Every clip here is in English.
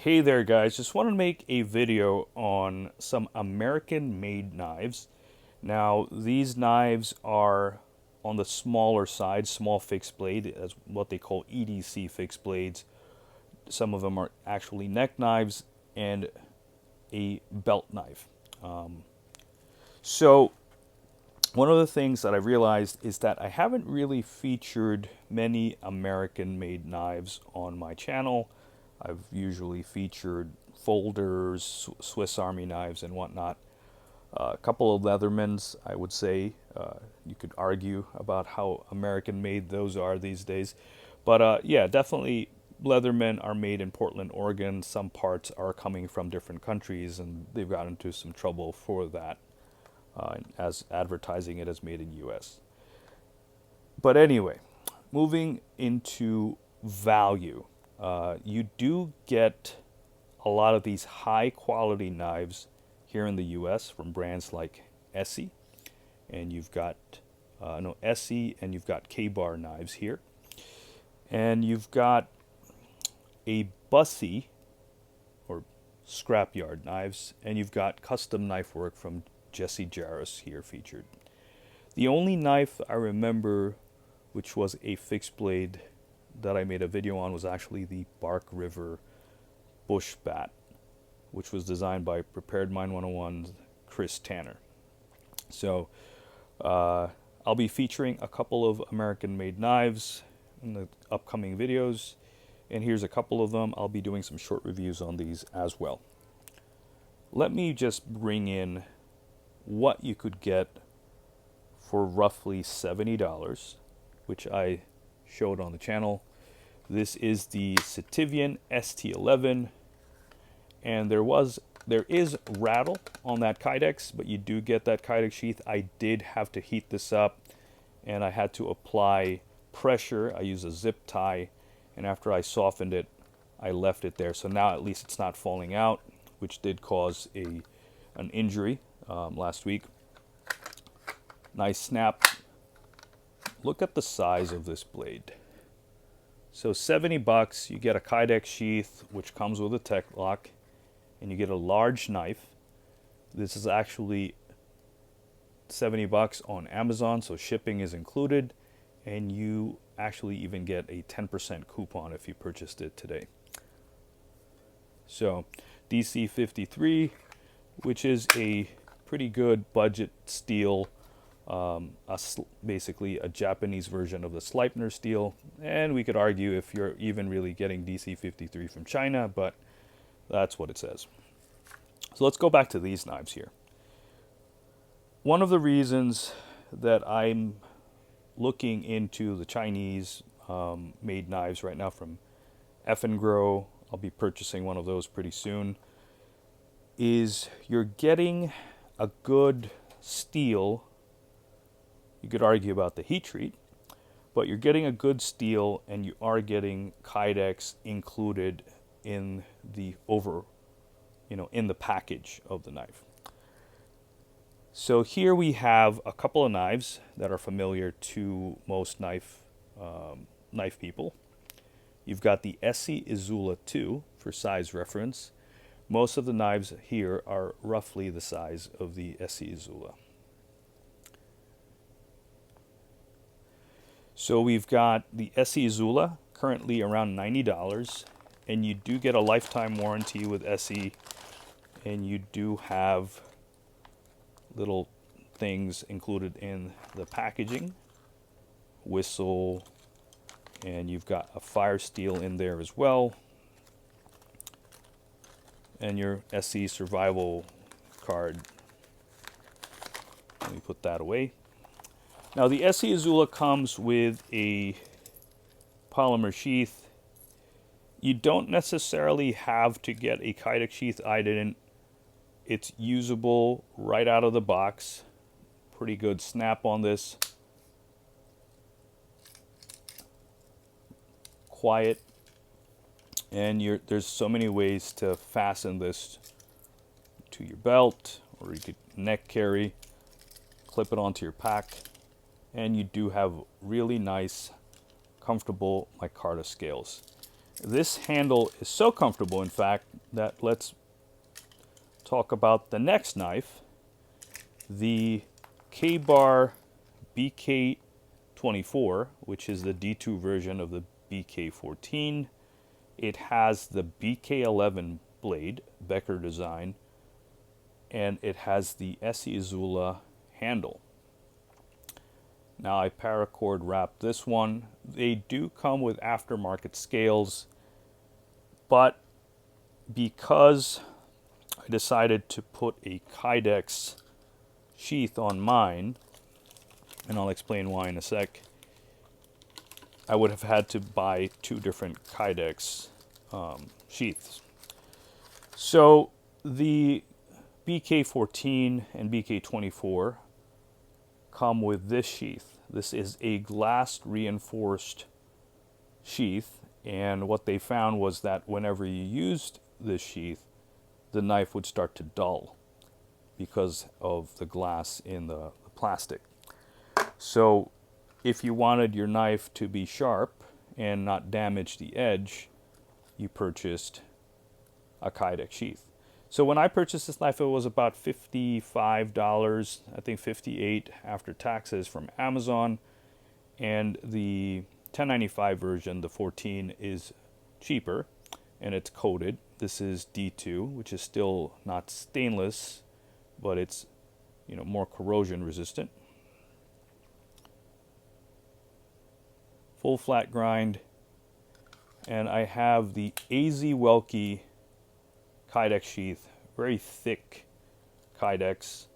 Hey there guys, just want to make a video on some American made knives. Now these knives are on the smaller side, small fixed blade, as what they call EDC fixed blades. Some of them are actually neck knives and a belt knife. So one of the things that I realized is that I haven't really featured many American made knives on my channel. I've usually featured folders, Swiss Army knives, and whatnot. A couple of Leathermans, I would say. You could argue about how American made those are these days. But yeah, definitely Leathermen are made in Portland, Oregon. Some parts are coming from different countries, and they've gotten into some trouble for that, as advertising it as made in US. But anyway, moving into value. You do get a lot of these high quality knives here in the US from brands like Essie, and you've got Essie, and you've got K-Bar knives here, and you've got a Bussey or Scrapyard knives, and you've got custom knife work from Jesse Jarris here featured. The only knife I remember which was a fixed blade that I made a video on was actually the Bark River Bush Bat, which was designed by Prepared Mind 101's Chris Tanner. So I'll be featuring a couple of American made knives in the upcoming videos, and here's a couple of them. I'll be doing some short reviews on these as well. Let me just bring in what you could get for roughly $70, which I showed on the channel. This is the Sitivian ST11, and there is rattle on that Kydex, but you do get that Kydex sheath. I did have to heat this up, and I had to apply pressure. I used a zip tie, and after I softened it, I left it there. So now at least it's not falling out, which did cause an injury last week. Nice snap. Look at the size of this blade. So $70, you get a Kydex sheath, which comes with a tech lock, and you get a large knife. This is actually $70 on Amazon, so shipping is included, and you actually even get a 10% coupon if you purchased it today. So DC53, which is a pretty good budget steel, basically a Japanese version of the Sleipner steel, and we could argue if you're even really getting DC53 from China, but that's what it says. So let's go back to these knives here. One of the reasons that I'm looking into the Chinese made knives right now from Effengrow, I'll be purchasing one of those pretty soon, is you're getting a good steel. You could argue about the heat treat, but you're getting a good steel, and you are getting Kydex included in the in the package of the knife. So here we have a couple of knives that are familiar to most knife people. You've got the Essie Izula 2 for size reference. Most of the knives here are roughly the size of the Essie Izula. So we've got the Essie Izula, currently around $90, and you do get a lifetime warranty with Essie, and you do have little things included in the packaging, whistle, and you've got a fire steel in there as well, and your Essie survival card. Let me put that away. Now the Essie Izula comes with a polymer sheath. You don't necessarily have to get a Kydex sheath. I didn't. It's usable right out of the box. Pretty good snap on this. Quiet. And there's so many ways to fasten this to your belt, or you could neck carry, clip it onto your pack. And you do have really nice, comfortable micarta scales. This handle is so comfortable, in fact, that let's talk about the next knife, the Ka-Bar BK24, which is the D2 version of the BK14. It has the BK11 blade, Becker design, and it has the Essie Azula handle. Now I paracord wrapped this one. They do come with aftermarket scales, but because I decided to put a Kydex sheath on mine, and I'll explain why in a sec, I would have had to buy two different Kydex sheaths. So the BK14 and BK24 come with this sheath. This is a glass reinforced sheath, and what they found was that whenever you used this sheath, the knife would start to dull because of the glass in the plastic. So if you wanted your knife to be sharp and not damage the edge, you purchased a Kydex sheath. So when I purchased this knife, it was about $55, I think $58 after taxes from Amazon. And the 1095 version, the 14, is cheaper and it's coated. This is D2, which is still not stainless, but it's, more corrosion resistant. Full flat grind. And I have the AZ Welke Kydex sheath, very thick Kydex,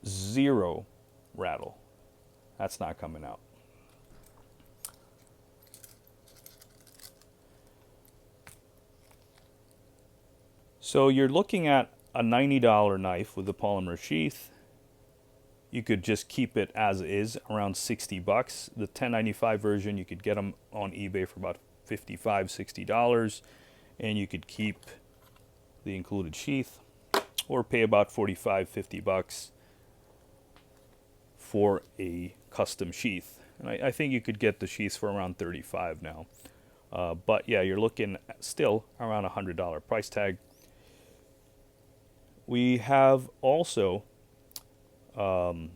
zero rattle. That's not coming out. So you're looking at a $90 knife with a polymer sheath. You could just keep it as is, around 60 bucks. The 1095 version, you could get them on eBay for about $55, $60. And you could keep the included sheath or pay about 45, 50 bucks for a custom sheath. And I think you could get the sheaths for around 35 now. But yeah, you're looking at still around a $100 price tag. We have also some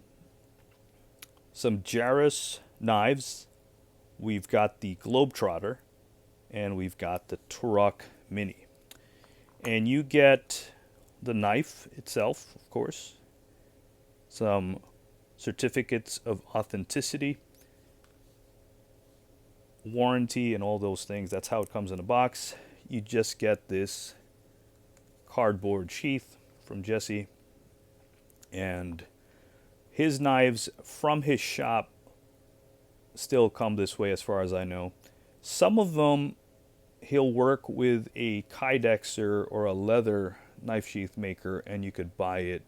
Jarus knives. We've got the Globetrotter, and we've got the Turok Mini. And you get the knife itself, of course, some certificates of authenticity, warranty, and all those things. That's how it comes in a box. You just get this cardboard sheath from Jesse, and his knives from his shop still come this way as far as I know. Some of them he'll work with a Kydexer or a leather knife sheath maker, and you could buy it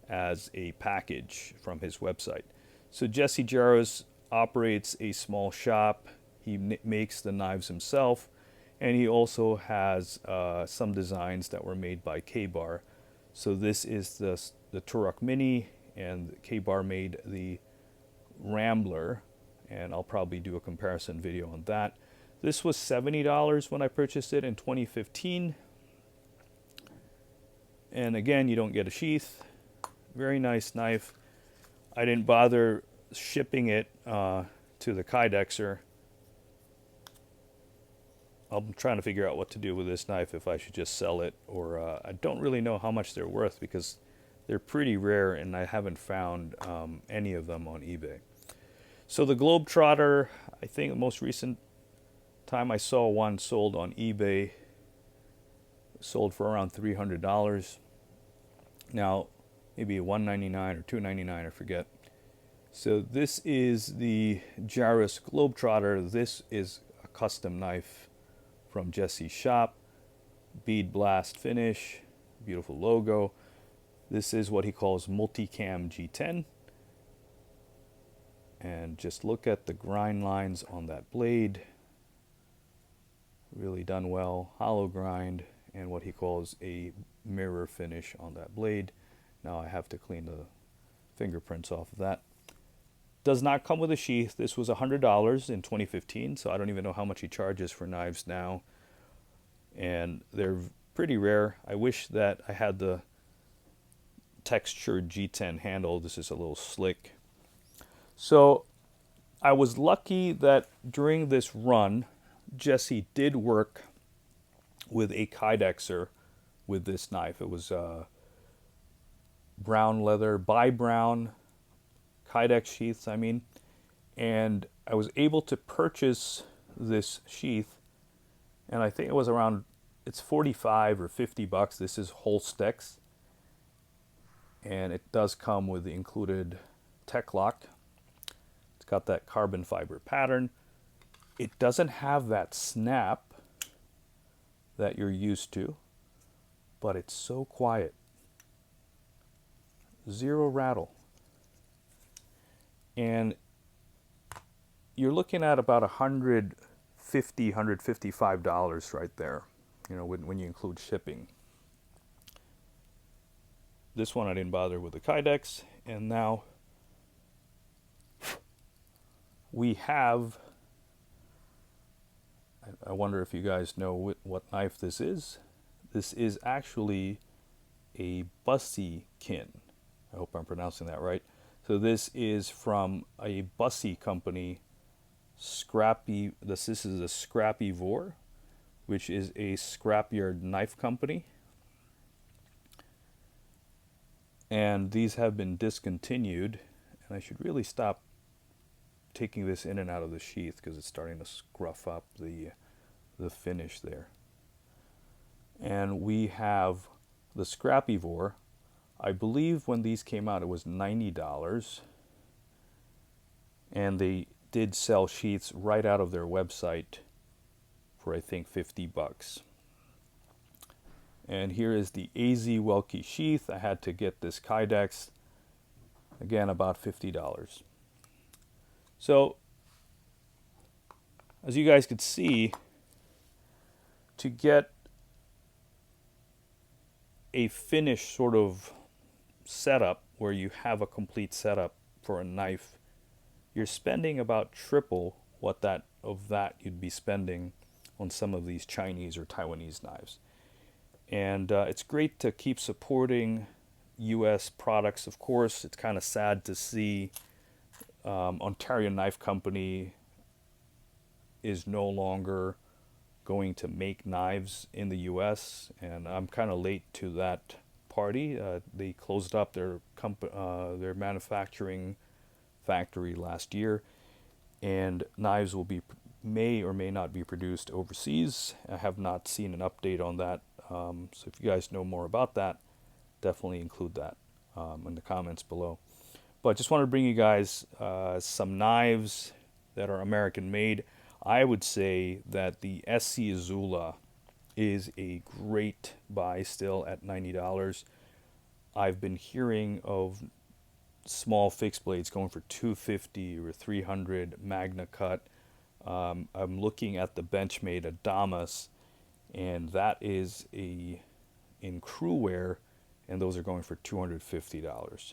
as a package from his website. So Jesse Jarus operates a small shop. He makes the knives himself, and he also has some designs that were made by Ka-Bar. So this is the Turok Mini, and Ka-Bar made the Rambler, and I'll probably do a comparison video on that. This was $70 when I purchased it in 2015. And again, you don't get a sheath. Very nice knife. I didn't bother shipping it to the Kydexer. I'm trying to figure out what to do with this knife, if I should just sell it, or I don't really know how much they're worth because they're pretty rare and I haven't found any of them on eBay. So the Globetrotter, I think the most recent time I saw one sold on eBay, sold for around $300. Now, maybe $199 or $299, I forget. So this is the Jarus Globetrotter. This is a custom knife from Jesse's shop. Bead blast finish, beautiful logo. This is what he calls Multicam G10. And just look at the grind lines on that blade. Really done well. Hollow grind, and what he calls a mirror finish on that blade. Now I have to clean the fingerprints off of that. Does not come with a sheath. This was $100 in 2015, so I don't even know how much he charges for knives now. And they're pretty rare. I wish that I had the textured G10 handle. This is a little slick. So I was lucky that during this run, Jesse did work with a Kydexer with this knife. It was brown leather, by Brown, Kydex sheaths, I mean. And I was able to purchase this sheath, and I think it was around, it's 45 or 50 bucks. This is Holstex, and it does come with the included Tek-Lok. It's got that carbon fiber pattern. It doesn't have that snap that you're used to, but it's so quiet. Zero rattle. And you're looking at about $150, $155 right there, you know, when you include shipping. This one I didn't bother with the Kydex, and now we have, I wonder if you guys know what knife this is. This is actually a Bussy-kin. I hope I'm pronouncing that right. So this is from a Bussy company, Scrappy. This is a Scrapyvore, which is a scrapyard knife company. And these have been discontinued, and I should really stop taking this in and out of the sheath because it's starting to scruff up the finish there. And we have the Scrapyvore. I believe when these came out it was $90, and they did sell sheaths right out of their website for I think 50 bucks. And here is the AZ Welke sheath. I had to get this Kydex, again about $50. So as you guys could see, to get a finished sort of setup where you have a complete setup for a knife, you're spending about triple what that you'd be spending on some of these Chinese or Taiwanese knives. And it's great to keep supporting U.S. products. Of course, it's kind of sad to see Ontario Knife Company is no longer going to make knives in the U.S., and I'm kind of late to that party. They closed up their manufacturing factory last year, and knives may or may not be produced overseas. I have not seen an update on that. So if you guys know more about that, definitely include that in the comments below. But just wanted to bring you guys some knives that are American made. I would say that the SC Izula is a great buy still at $90. I've been hearing of small fixed blades going for $250 or $300 Magna Cut. I'm looking at the Benchmade Adamas, and that is in crew wear, and those are going for $250.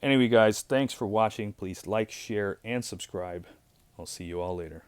Anyway guys, thanks for watching. Please like, share, and subscribe. I'll see you all later.